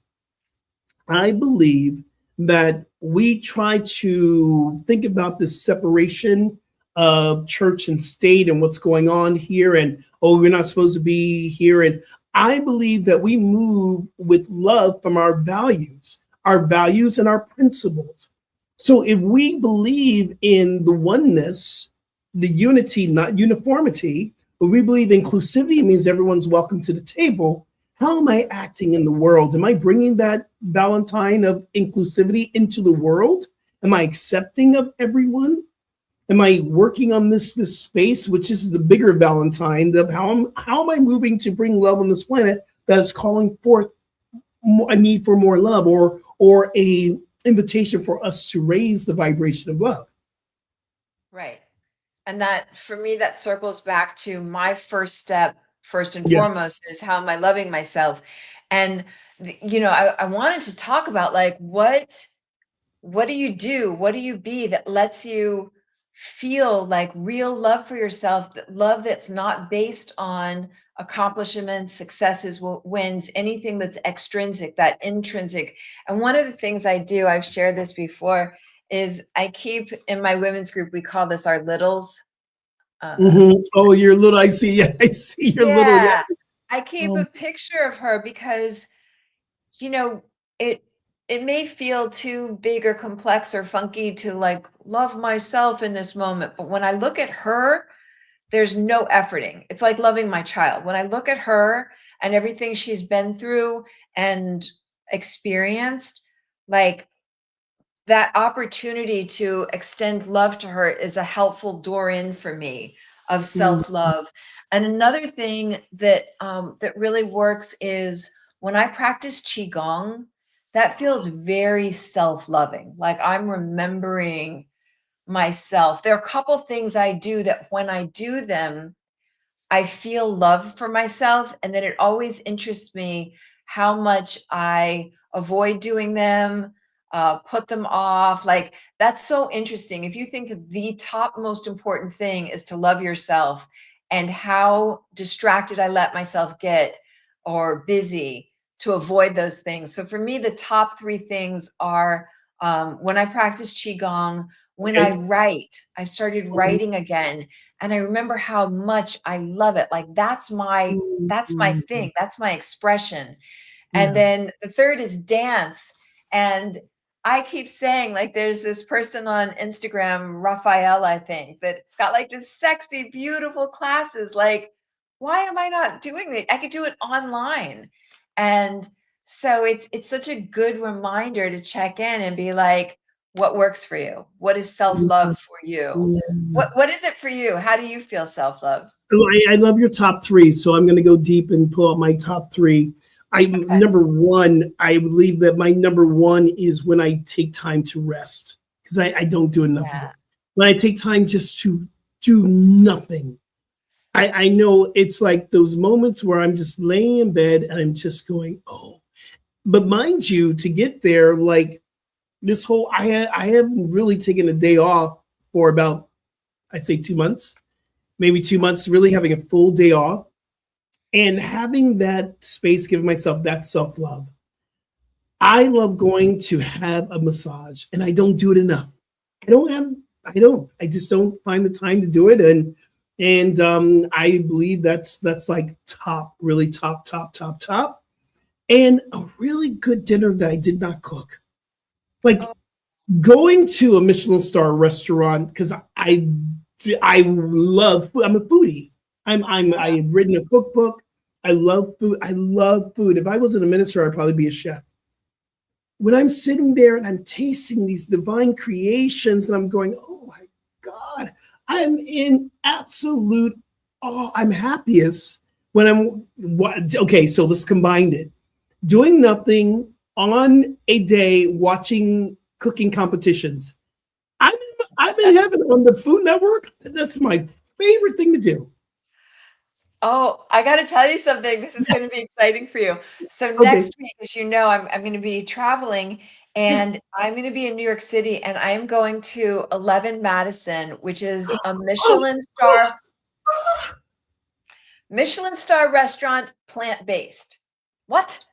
I believe that we try to think about this separation of church and state and what's going on here, and we're not supposed to be here. And I believe that we move with love from our values and our principles. So if we believe in the oneness, the unity, not uniformity, but we believe inclusivity means everyone's welcome to the table, how am I acting in the world? Am I bringing that Valentine of inclusivity into the world? Am I accepting of everyone? Am I working on this space, which is the bigger Valentine of how am I moving to bring love on this planet that is calling forth a need for more love, or a invitation for us to raise the vibration of love? Right. And that, for me, that circles back to my first step, first and Yeah. foremost, is how am I loving myself? And, I wanted to talk about like, what do you do? What do you be that lets you feel like real love for yourself, that love that's not based on accomplishments, successes, wins, anything that's extrinsic, that intrinsic. And one of the things I do, I've shared this before, is I keep in my women's group, we call this our littles. Oh, you're little. I see. Yeah, I see. You're little. Yeah. Yeah, I keep a picture of her because, you know, it it may feel too big or complex or funky to like love myself in this moment, but when I look at her, there's no efforting. It's like loving my child. When I look at her and everything she's been through and experienced, like that opportunity to extend love to her is a helpful door in for me of self-love. And another thing that that really works is when I practice qigong, that feels very self-loving. Like I'm remembering myself. There are a couple things I do that when I do them, I feel love for myself. And then it always interests me how much I avoid doing them, put them off. Like that's so interesting. If you think that the top most important thing is to love yourself and how distracted I let myself get or busy to avoid those things. So for me, the top three things are when I practice Qigong, when I write, I've started writing again. And I remember how much I love it. Like that's my thing. That's my expression. And then the third is dance. And I keep saying, like, there's this person on Instagram, Raphael, I think, that's got like this sexy, beautiful classes. Like, why am I not doing it? I could do it online. And so it's such a good reminder to check in and be like, what works for you? What is self-love for you? What is it for you? How do you feel self-love? I love your top three, so I'm going to go deep and pull out my top three. Number one, I believe that my number one is when I take time to rest, because I don't do enough of it. When I take time just to do nothing, I know it's like those moments where I'm just laying in bed and I'm just going, oh. But mind you, to get there, like this whole, I haven't really taken a day off for about, I'd say 2 months, maybe 2 months, really having a full day off. And having that space, giving myself that self-love. I love going to have a massage, and I don't do it enough. I just don't find the time to do it. And I believe that's like top, really top. And a really good dinner that I did not cook. Like going to a Michelin star restaurant, because I love food. I'm a foodie. I've written a cookbook. I love food. If I wasn't a minister, I'd probably be a chef. When I'm sitting there and I'm tasting these divine creations and I'm going, oh my God, I'm in absolute awe. I'm happiest when okay, so let's combine it. Doing nothing on a day, watching cooking competitions. I'm in heaven on the Food Network. That's my favorite thing to do. Oh, I got to tell you something. This is going to be exciting for you. So next week, as you know, I'm going to be traveling and I'm going to be in New York City and I'm going to 11 Madison, which is a Michelin star restaurant, plant-based. What?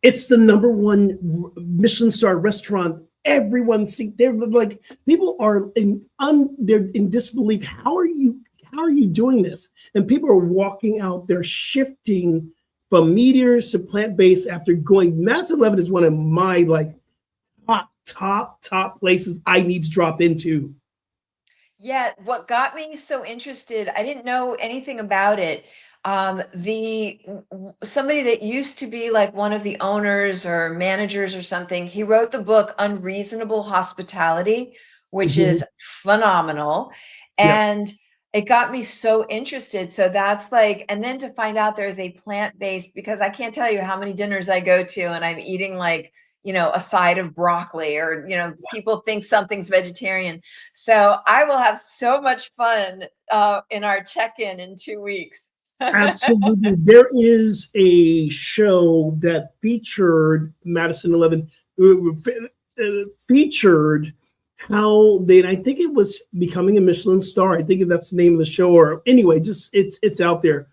It's the number one Michelin star restaurant. Everyone they're like, people are they're in disbelief. How are you doing this? And people are walking out, they're shifting from meteors to plant-based after going. Madison 11 is one of my like top places I need to drop into. Yeah, what got me so interested, I didn't know anything about it. Somebody that used to be like one of the owners or managers or something, he wrote the book Unreasonable Hospitality, which is phenomenal. And it got me so interested. So that's like, and then to find out there's a plant-based, because I can't tell you how many dinners I go to and I'm eating like, a side of broccoli or, people think something's vegetarian. So I will have so much fun in our check-in in 2 weeks. Absolutely. There is a show that featured Madison 11, featured how I think it was becoming a Michelin star. I think that's the name of the show, or anyway, just it's out there.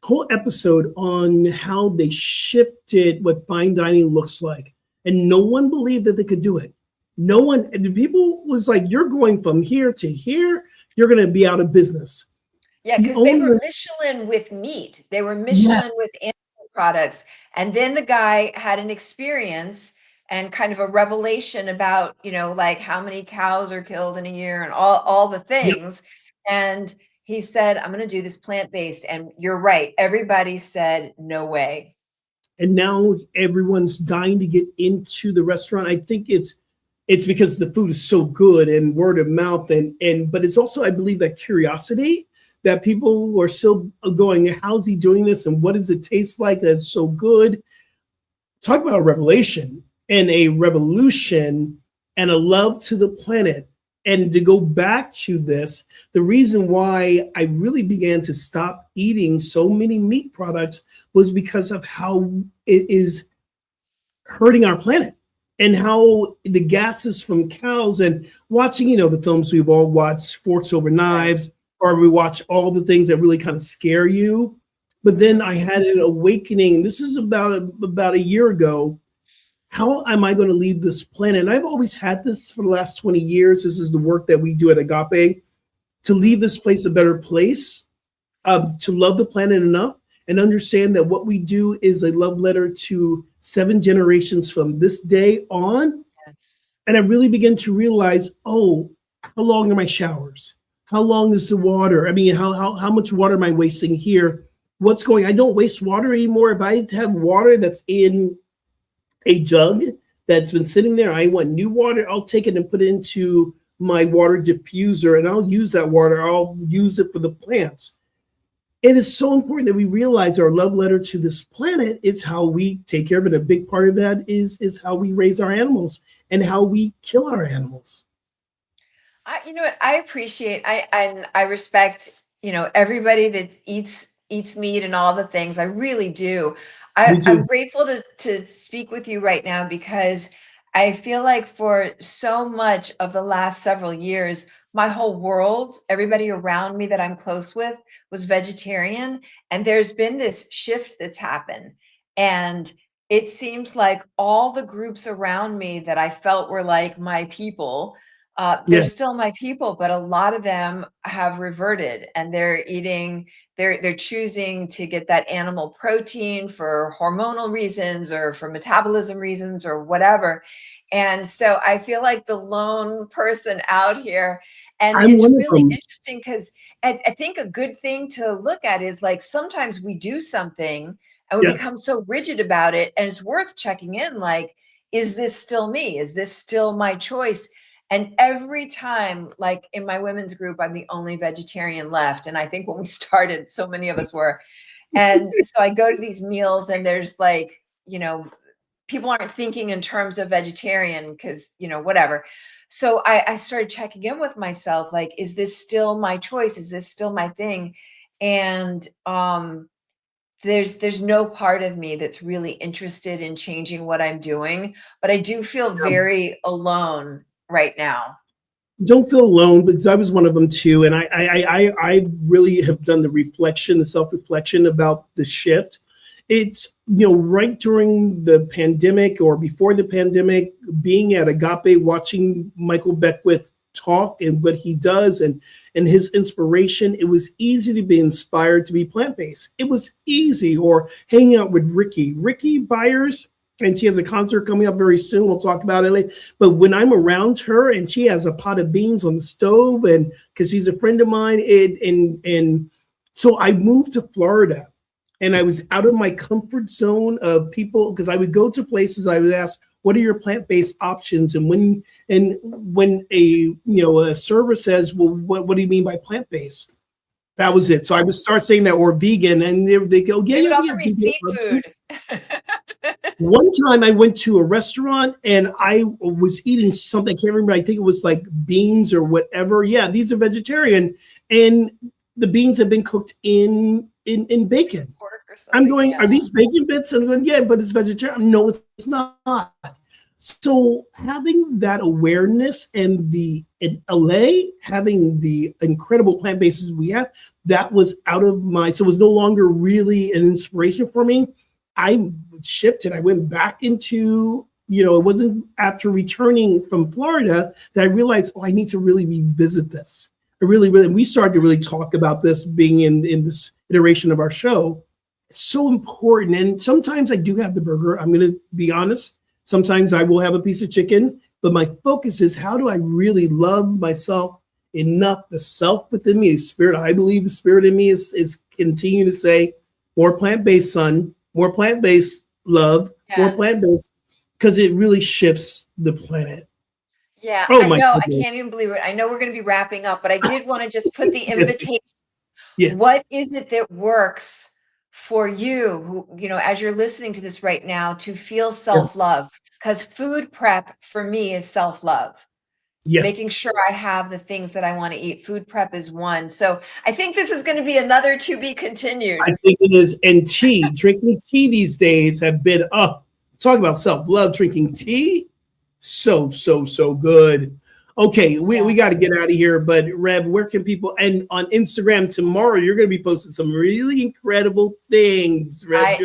Whole episode on how they shifted what fine dining looks like. And no one believed that they could do it. No one, the people was like, you're going from here to here, you're going to be out of business. Yeah, because they were Michelin with meat. They were Michelin with animal products. And then the guy had an experience and kind of a revelation about, like how many cows are killed in a year and all the things. And he said, I'm going to do this plant-based. And you're right. Everybody said, no way. And now everyone's dying to get into the restaurant. I think it's because the food is so good and word of mouth. But it's also, I believe, that curiosity that people are still going, how's he doing this? And what does it taste like that's so good? Talk about a revelation and a revolution and a love to the planet. And to go back to this, the reason why I really began to stop eating so many meat products was because of how it is hurting our planet and how the gases from cows, and watching, the films we've all watched, Forks Over Knives, or we watch all the things that really kind of scare you. But then I had an awakening. This is about a year ago. How am I going to leave this planet? And I've always had this for the last 20 years. This is the work that we do at Agape, to leave this place a better place, to love the planet enough and understand that what we do is a love letter to 7 generations from this day on. Yes. And I really began to realize, how long are my showers? How long is the water? I mean, how much water am I wasting here? What's going? I don't waste water anymore. If I have water that's in a jug that's been sitting there, I want new water, I'll take it and put it into my water diffuser, and I'll use that water. I'll use it for the plants. It is so important that we realize our love letter to this planet is how we take care of it. A big part of that is how we raise our animals and how we kill our animals. You know what? I appreciate, I respect, everybody that eats meat and all the things. I really do. I'm grateful to speak with you right now, because I feel like for so much of the last several years, my whole world, everybody around me that I'm close with, was vegetarian. And there's been this shift that's happened. And it seems like all the groups around me that I felt were like my people, they're still my people, but a lot of them have reverted, and they're choosing to get that animal protein for hormonal reasons or for metabolism reasons or whatever. And so I feel like the lone person out here. And it's really interesting, because I think a good thing to look at is, like, sometimes we do something and we become so rigid about it, and it's worth checking in, like, is this still me? Is this still my choice? And every time, like in my women's group, I'm the only vegetarian left. And I think when we started, so many of us were. And so I go to these meals, and there's like, people aren't thinking in terms of vegetarian because, whatever. So I started checking in with myself, like, is this still my choice? Is this still my thing? And there's no part of me that's really interested in changing what I'm doing, but I do feel very alone right now. Don't feel alone, because I was one of them too. And I really have done the self-reflection about the shift. It's, right during the pandemic or before the pandemic, being at Agape, watching Michael Beckwith talk and what he does and his inspiration, it was easy to be inspired to be plant-based. It was easy. Or hanging out with Ricky Byers, and she has a concert coming up very soon. We'll talk about it later. But when I'm around her and she has a pot of beans on the stove, and because she's a friend of mine, and so I moved to Florida, and I was out of my comfort zone of people, because I would go to places, I would ask, what are your plant-based options? And when a server says, well, what do you mean by plant-based? That was it. So I would start saying that, or vegan, and they go, yeah. Seafood. One time I went to a restaurant and I was eating something, I can't remember, I think it was like beans or whatever. Yeah, these are vegetarian, and the beans have been cooked in bacon. Pork or something. I'm going, are these bacon bits? And I'm going, yeah, but it's vegetarian. No, it's not. So having that awareness, and in LA, having the incredible plant bases we have, that was so it was no longer really an inspiration for me. I shifted. I went back into, it wasn't after returning from Florida that I realized, I need to really revisit this. And we started to really talk about this being in this iteration of our show. It's so important. And sometimes I do have the burger. I'm going to be honest. Sometimes I will have a piece of chicken, but my focus is, how do I really love myself enough, the self within me, the spirit. I believe the spirit in me is continue to say, more plant-based, son, more plant-based, love, more plant-based, because it really shifts the planet. Yeah, I know. I can't even believe it. I know we're going to be wrapping up, but I did want to just put the invitation. Yeah. What is it that works for you, as you're listening to this right now, to feel Yeah. self-love? Because food prep for me is self-love. Yeah. Making sure I have the things that I want to eat. Food prep is one. So I think this is going to be another to be continued. I think it is. And tea, drinking tea these days have been talk about self-love, drinking tea. So good. Okay, we got to get out of here. But Rev, where can people, and on Instagram tomorrow, you're going to be posting some really incredible things, Rev. I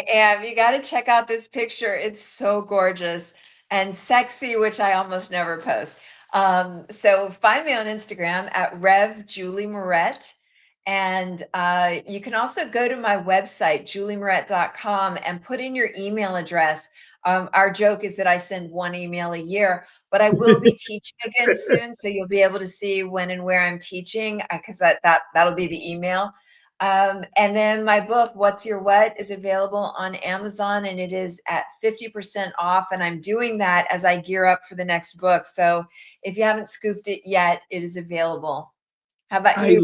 am. You got to check out this picture. It's so gorgeous and sexy, which I almost never post. So find me on Instagram at Rev Julie Moret. And you can also go to my website, juliemoret.com, and put in your email address. Our joke is that I send one email a year, but I will be teaching again soon. So you'll be able to see when and where I'm teaching, because that'll be the email. And then my book, What's Your What, is available on Amazon, and it is at 50% off. And I'm doing that as I gear up for the next book. So if you haven't scooped it yet, it is available. How about you? I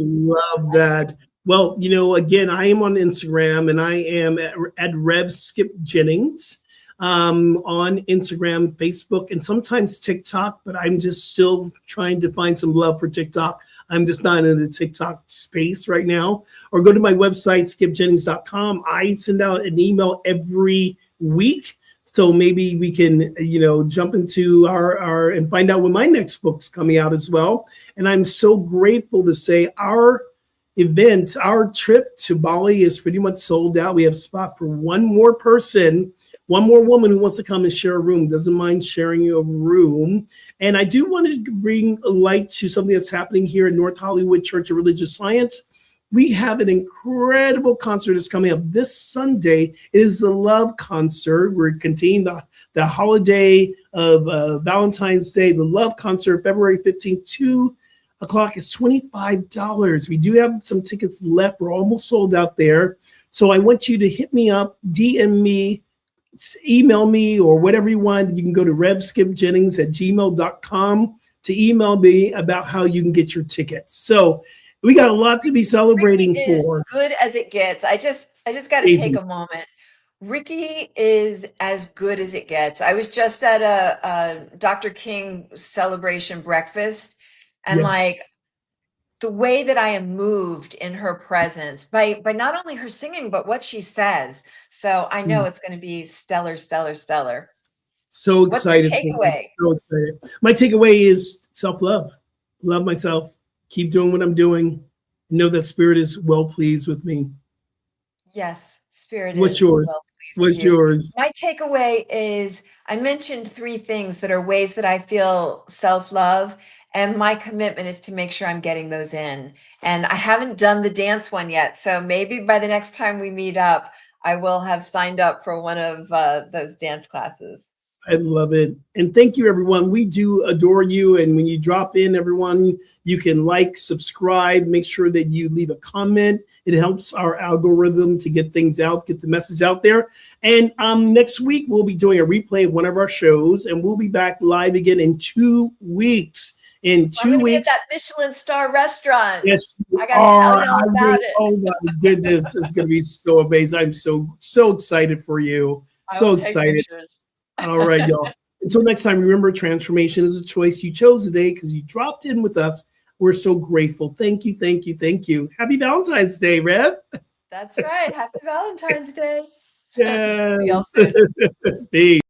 love that. Well, again, I am on Instagram, and I am at Rev Skip Jennings on Instagram, Facebook, and sometimes TikTok, but I'm just still trying to find some love for TikTok. I'm just not in the TikTok space right now. Or go to my website, skipjennings.com. I send out an email every week. So maybe we can, jump into our and find out when my next book's coming out as well. And I'm so grateful to say our event, our trip to Bali is pretty much sold out. We have a spot for one more person, one more woman who wants to come and share a room, doesn't mind sharing a room. And I do want to bring a light to something that's happening here in North Hollywood Church of Religious Science. We have an incredible concert that's coming up this Sunday. It is the Love Concert. We're continuing the holiday of Valentine's Day, the Love Concert, February 15th, 2 o'clock. It's $25. We do have some tickets left. We're almost sold out there. So I want you to hit me up, DM me, email me, or whatever you want. You can go to revskipjennings@gmail.com to email me about how you can get your tickets. So we got a lot to be celebrating for. As good as it gets. I just got to take a moment. Ricky is as good as it gets. I was just at a Dr. King celebration breakfast, and the way that I am moved in her presence by not only her singing, but what she says. So I know it's going to be stellar. So excited. What's the takeaway? So excited. My takeaway is self-love. Love myself. Keep doing what I'm doing. Know that Spirit is well pleased with me. Yes, Spirit What's is yours? well pleased What's with you. yours? My takeaway is I mentioned 3 things that are ways that I feel self-love, and my commitment is to make sure I'm getting those in. And I haven't done the dance one yet, so maybe by the next time we meet up, I will have signed up for one of those dance classes. I love it. And thank you, everyone. We do adore you. And when you drop in, everyone, you can subscribe, make sure that you leave a comment. It helps our algorithm to get things out, get the message out there. And next week, we'll be doing a replay of one of our shows, and we'll be back live again in 2 weeks. In 2 weeks. At that Michelin star restaurant. Yes, I got to tell you all about it. Oh my goodness, it's going to be so amazing. I'm so excited for you. So excited. All right, y'all. Until next time, remember, transformation is a choice you chose today because you dropped in with us. We're so grateful. Thank you. Happy Valentine's Day, Rev. That's right. Happy Valentine's Day. Yes. See y'all soon. Peace.